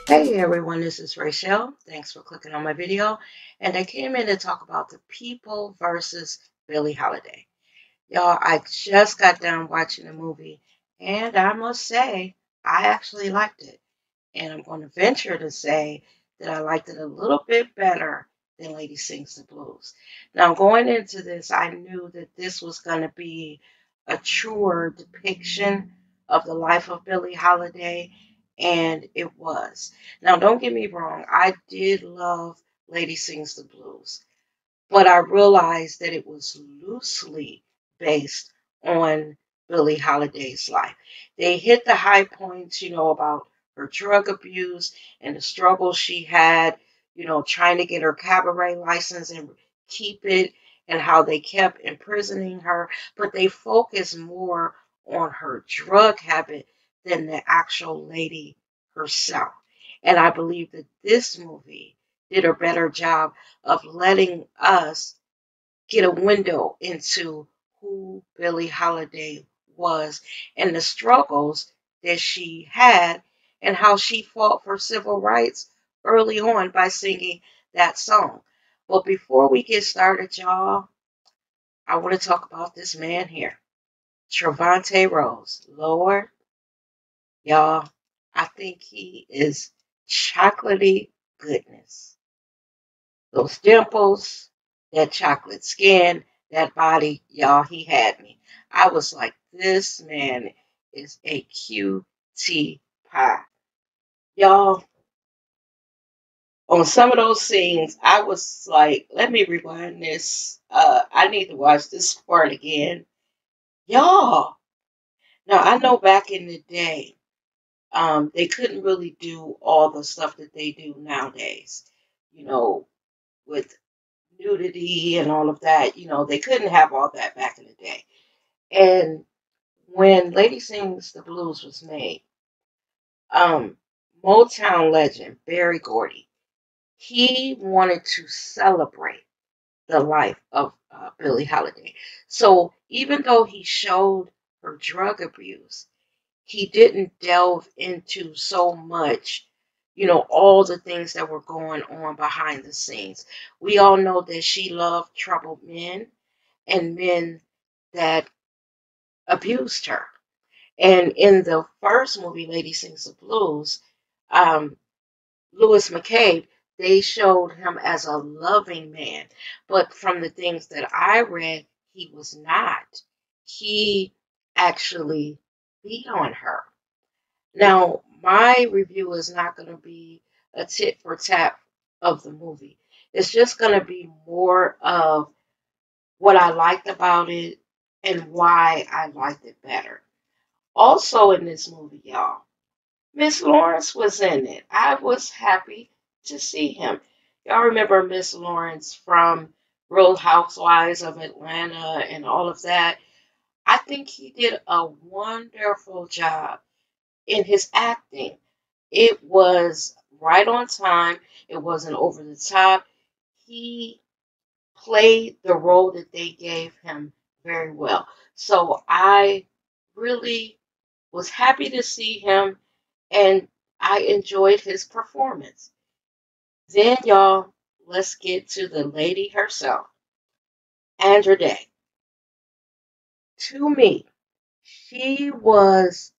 Hey everyone, this is Rachel. Thanks for clicking on my video. And I came in to talk about the People versus Billie Holiday. Y'all, I just got done watching the movie, and I must say, I actually liked it. And I'm going to venture to say that I liked it a little bit better than Lady Sings the Blues. Now, going into this, I knew that this was going to be a truer depiction of the life of Billie Holiday, and it was. Now, don't get me wrong, I did love Lady Sings the Blues, but I realized that it was loosely based on Billie Holiday's life. They hit the high points, about her drug abuse and the struggles she had, trying to get her cabaret license and keep it, and how they kept imprisoning her. But they focused more on her drug habit than the actual lady herself. And I believe that this movie did a better job of letting us get a window into who Billie Holiday was and the struggles that she had and how she fought for civil rights early on by singing that song. But before we get started, y'all, I want to talk about this man here, Trevante Rose. Lord, y'all, I think he is chocolatey goodness. Those dimples, that chocolate skin, that body, y'all, he had me. I was like, this man is a cutie pie. Y'all, on some of those scenes, I was like, let me rewind this. I need to watch this part again. Y'all, now I know back in the day, they couldn't really do all the stuff that they do nowadays, you know, with nudity and all of that. They couldn't have all that back in the day. And when Lady Sings the Blues was made, um, Motown legend Berry Gordy, he wanted to celebrate the life of Billie Holiday. So even though he showed her drug abuse, he didn't delve into so much, all the things that were going on behind the scenes. We all know that she loved troubled men and men that abused her. And in the first movie, Lady Sings the Blues, um, Louis McCabe, they showed him as a loving man. But from the things that I read, he was not. He actually beat on her. Now, my review is not going to be a tit for tat of the movie. It's just going to be more of what I liked about it and why I liked it better. Also in this movie, y'all, Miss Lawrence was in it. I was happy to see him. Y'all remember Miss Lawrence from Real Housewives of Atlanta and all of that. I think he did a wonderful job in his acting. It was right on time. It wasn't over the top. He played the role that they gave him very well. So I really was happy to see him, and I enjoyed his performance. Then, y'all, let's get to the lady herself, Andra Day. To me, she was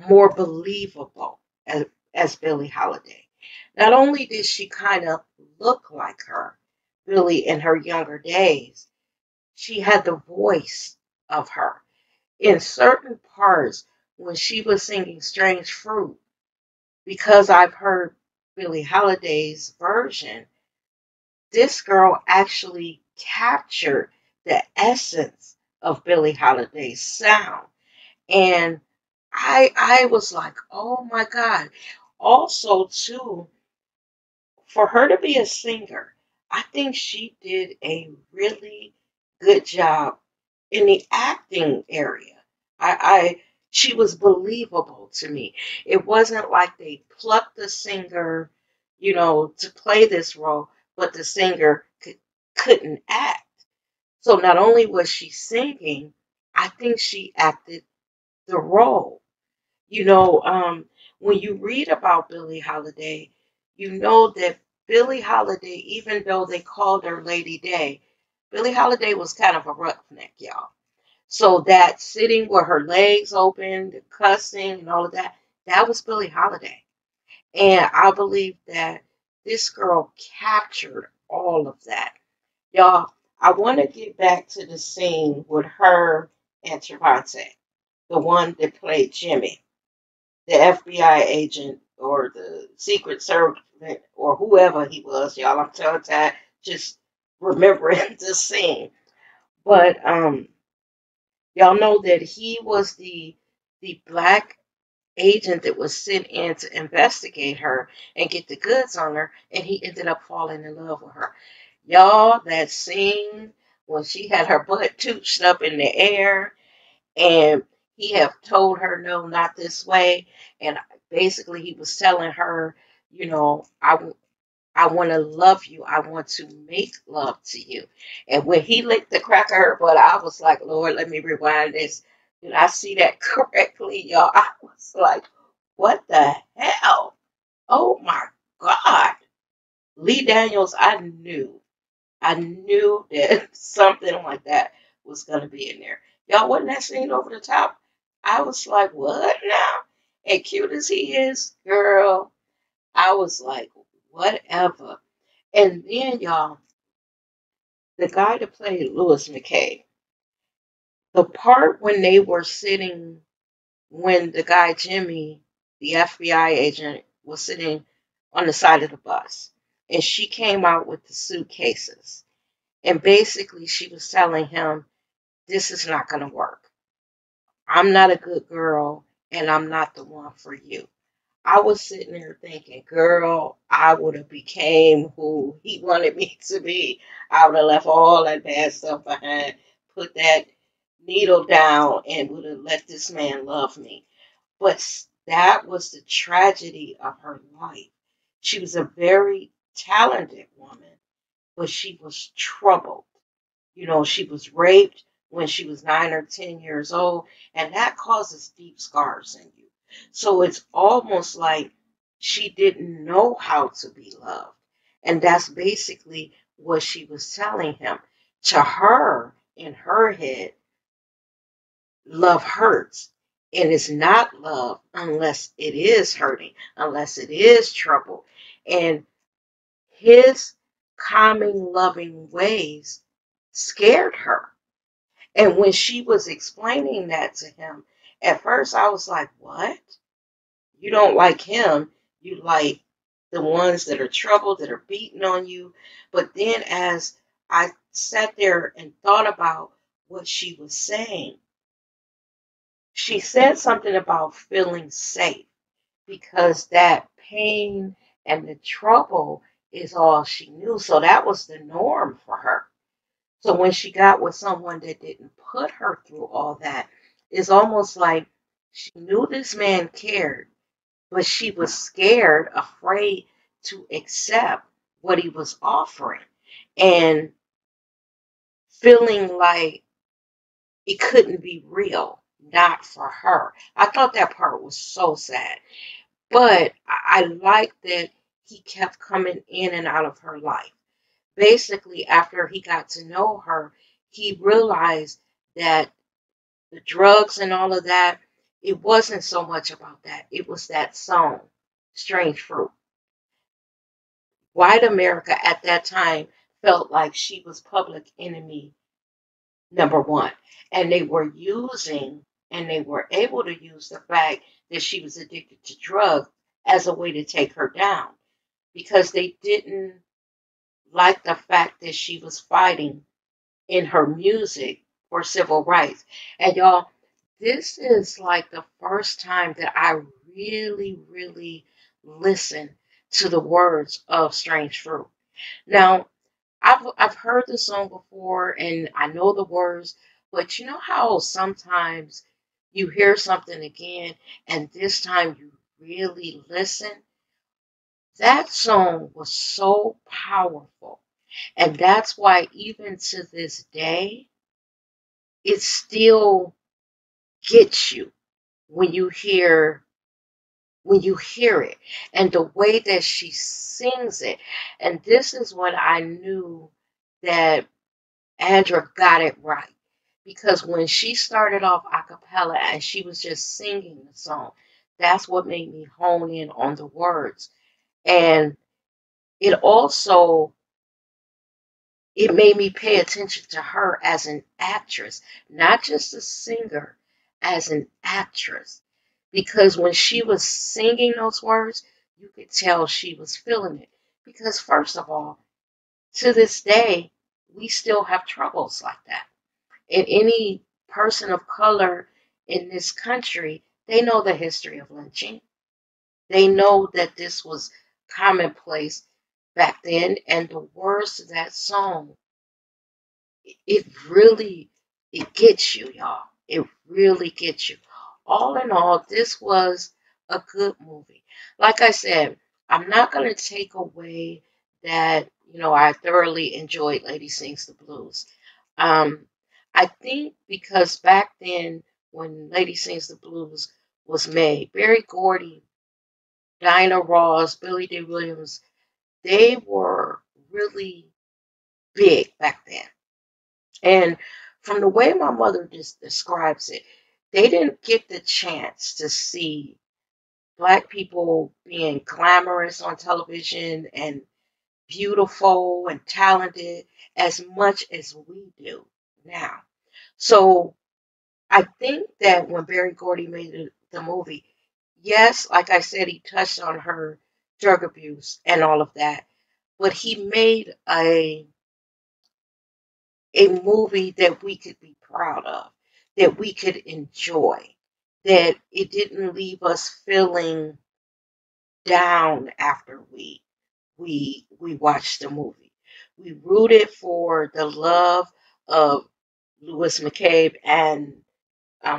more believable as Billie Holiday. Not only did she kind of look like her, Billie in her younger days, she had the voice of her. In certain parts, when she was singing Strange Fruit, because I've heard Billie Holiday's version, this girl actually captured the essence of Billie Holiday's sound. And I was like, oh my God. Also, too, for her to be a singer, I think she did a really good job in the acting area. I she was believable to me. It wasn't like they plucked the singer, to play this role, but the singer couldn't act. So not only was she singing, I think she acted the role. You know, when you read about Billie Holiday, you know that Billie Holiday, even though they called her Lady Day, Billie Holiday was kind of a roughneck, y'all. So that sitting with her legs open, the cussing and all of that, that was Billie Holiday. And I believe that this girl captured all of that. Y'all, I want to get back to the scene with her and Trevante, the one that played Jimmy, the FBI agent or the Secret Service or whoever he was, y'all. I'm telling you, just remembering the scene. But y'all know that he was the black agent that was sent in to investigate her and get the goods on her, and he ended up falling in love with her. Y'all, that scene when she had her butt toothed up in the air and he have told her no, not this way, and basically he was telling her, you know, I want to love you. I want to make love to you. And when he licked the crack of her butt, I was like, Lord, let me rewind this. Did I see that correctly, y'all? I was like, what the hell? Oh my God. Lee Daniels, I knew that something like that was going to be in there. Y'all, wasn't that scene over the top? I was like, what now? And cute as he is, girl, I was like, whatever. And then, y'all, the guy that played Louis McKay, the part when they were sitting, when the guy Jimmy, the FBI agent, was sitting on the side of the bus, and she came out with the suitcases. And basically, she was telling him, this is not going to work. I'm not a good girl, and I'm not the one for you. I was sitting there thinking, girl, I would have became who he wanted me to be. I would have left all that bad stuff behind, put that needle down, and would have let this man love me. But that was the tragedy of her life. She was a very talented woman, but she was troubled. You know, she was raped when she was 9 or 10 years old, and that causes deep scars in you. So it's almost like she didn't know how to be loved. And that's basically what she was telling him. To her, in her head, love hurts. And it's not love unless it is hurting, unless it is trouble. And his calming, loving ways scared her. And when she was explaining that to him, at first I was like, what? You don't like him. You like the ones that are troubled, that are beating on you. But then as I sat there and thought about what she was saying, she said something about feeling safe because that pain and the trouble is all she knew. So that was the norm for her. So when she got with someone that didn't put her through all that, it's almost like she knew this man cared, but she was scared, afraid to accept what he was offering, and feeling like it couldn't be real, not for her. I thought that part was so sad. But I like that he kept coming in and out of her life. Basically, after he got to know her, he realized that the drugs and all of that, it wasn't so much about that. It was that song, Strange Fruit. White America at that time felt like she was public enemy number one. And they were using, and they were able to use the fact that she was addicted to drugs as a way to take her down because they didn't like the fact that she was fighting in her music for civil rights. And y'all, this is like the first time that I really, really listened to the words of Strange Fruit. Now, I've heard the song before and I know the words, but you know how sometimes you hear something again and this time you really listen? That song was so powerful. And that's why even to this day, it still gets you when you hear it, and the way that she sings it. And this is when I knew that Andra got it right. Because when she started off a cappella and she was just singing the song, that's what made me hone in on the words. And it also it made me pay attention to her as an actress, not just a singer, as an actress. Because when she was singing those words, you could tell she was feeling it. Because, first of all, to this day, we still have troubles like that. And any person of color in this country, they know the history of lynching. They know that this was commonplace back then, and the words to that song, it really, it gets you, y'all. It really gets you. All in all, this was a good movie. Like I said, I'm not going to take away that, I thoroughly enjoyed Lady Sings the Blues. Um, I think because back then, when Lady Sings the Blues was made, Berry Gordy, Diana Ross, Billie D. Williams, they were really big back then. And from the way my mother just describes it, they didn't get the chance to see black people being glamorous on television and beautiful and talented as much as we do now. So I think that when Berry Gordy made the movie, yes, like I said, he touched on her drug abuse and all of that, but he made a movie that we could be proud of, that we could enjoy, that it didn't leave us feeling down after we watched the movie. We rooted for the love of Louis McCabe and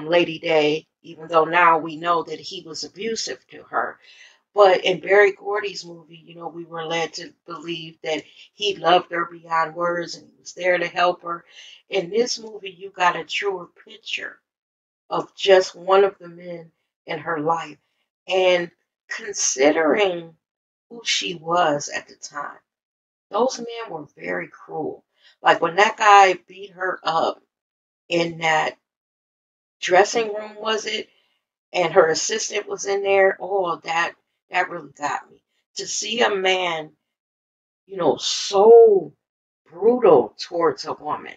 Lady Day, even though now we know that he was abusive to her. But in Berry Gordy's movie, we were led to believe that he loved her beyond words and he was there to help her. In this movie, you got a truer picture of just one of the men in her life. And considering who she was at the time, those men were very cruel. Like when that guy beat her up in that dressing room, was it? And her assistant was in there. Oh, that really got me. To see a man, so brutal towards a woman,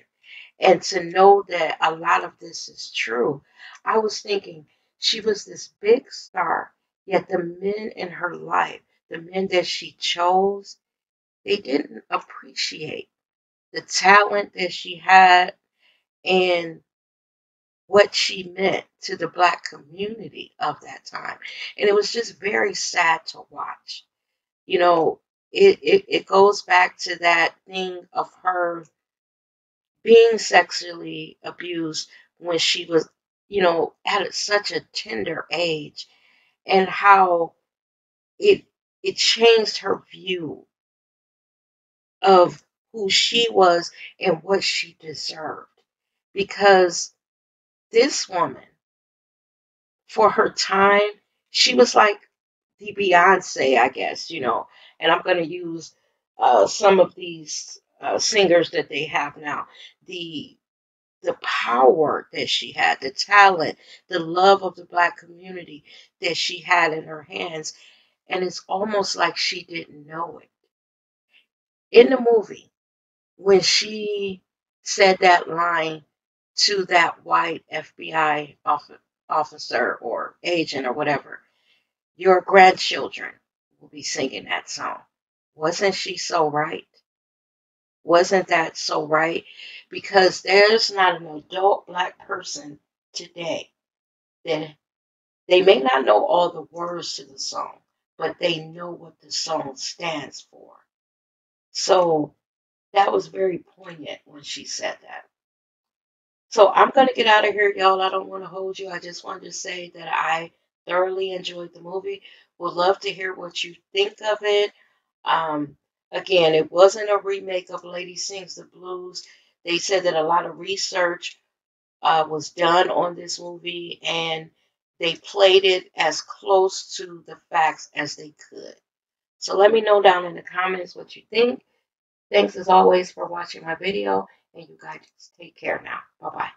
and to know that a lot of this is true. I was thinking she was this big star, yet the men in her life, the men that she chose, they didn't appreciate the talent that she had and what she meant to the black community of that time. And it was just very sad to watch. You know, it goes back to that thing of her being sexually abused when she was, at such a tender age, and how it it changed her view of who she was and what she deserved. Because this woman, for her time, she was like the Beyonce, I guess, and I'm going to use some of these singers that they have now. The the power that she had, the talent, the love of the black community that she had in her hands. And it's almost like she didn't know it. In the movie, when she said that line to that white FBI officer or agent or whatever, your grandchildren will be singing that song. Wasn't she so right? Wasn't that so right? Because there's not an adult black person today that they may not know all the words to the song, but they know what the song stands for. So that was very poignant when she said that. So I'm going to get out of here, y'all. I don't want to hold you. I just wanted to say that I thoroughly enjoyed the movie. Would love to hear what you think of it. Um, Again, it wasn't a remake of Lady Sings the Blues. They said that a lot of research was done on this movie, and they played it as close to the facts as they could. So let me know down in the comments what you think. Thanks as always for watching my video, and you guys take care now. Bye-bye.